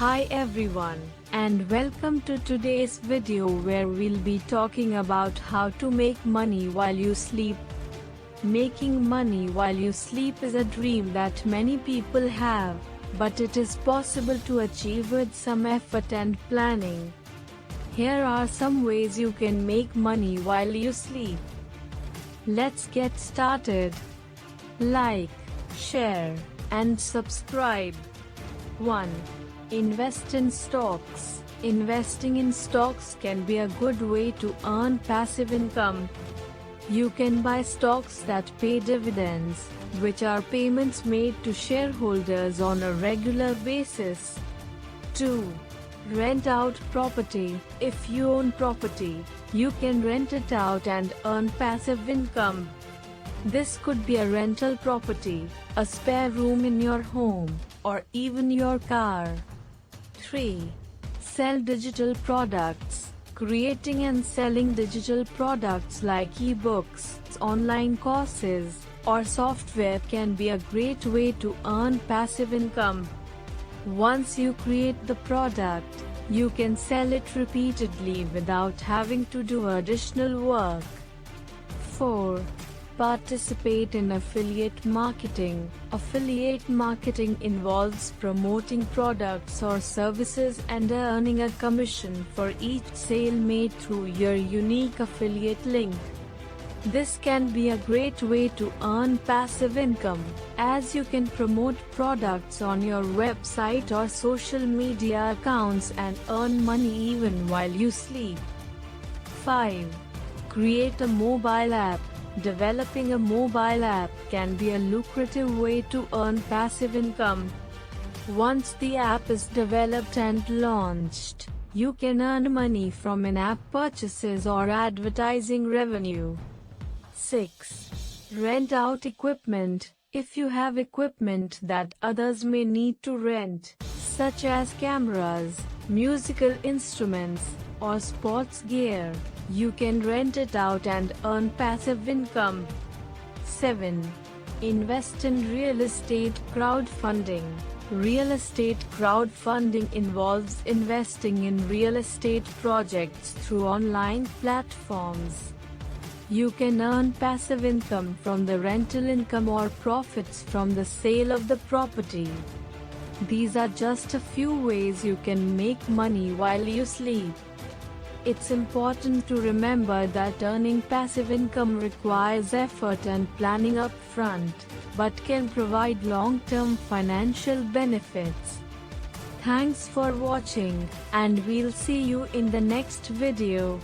Hi everyone, and welcome to today's video where we'll be talking about how to make money while you sleep. Making money while you sleep is a dream that many people have, but it is possible to achieve with some effort and planning. Here are some ways you can make money while you sleep. Let's get started. Like, share, and subscribe. 1. Invest in stocks. Investing in stocks can be a good way to earn passive income. You can buy stocks that pay dividends, which are payments made to shareholders on a regular basis. 2. Rent out property. If you own property, you can rent it out and earn passive income. This could be a rental property, a spare room in your home, or even your car. 3. Sell digital products. Creating and selling digital products like e-books, online courses, or software can be a great way to earn passive income. Once you create the product, you can sell it repeatedly without having to do additional work. 4. Participate in affiliate marketing. Affiliate marketing involves promoting products or services and earning a commission for each sale made through your unique affiliate link. This can be a great way to earn passive income, as you can promote products on your website or social media accounts and earn money even while you sleep. 5. Create a mobile app. Developing a mobile app can be a lucrative way to earn passive income. Once the app is developed and launched, you can earn money from in-app purchases or advertising revenue. 6. Rent out equipment. If you have equipment that others may need to rent, such as cameras, musical instruments, or sports gear, you can rent it out and earn passive income. 7. Invest in real estate crowdfunding. Real estate crowdfunding involves investing in real estate projects through online platforms. You can earn passive income from the rental income or profits from the sale of the property. These are just a few ways you can make money while you sleep. It's important to remember that earning passive income requires effort and planning up front, but can provide long-term financial benefits. Thanks for watching, and we'll see you in the next video.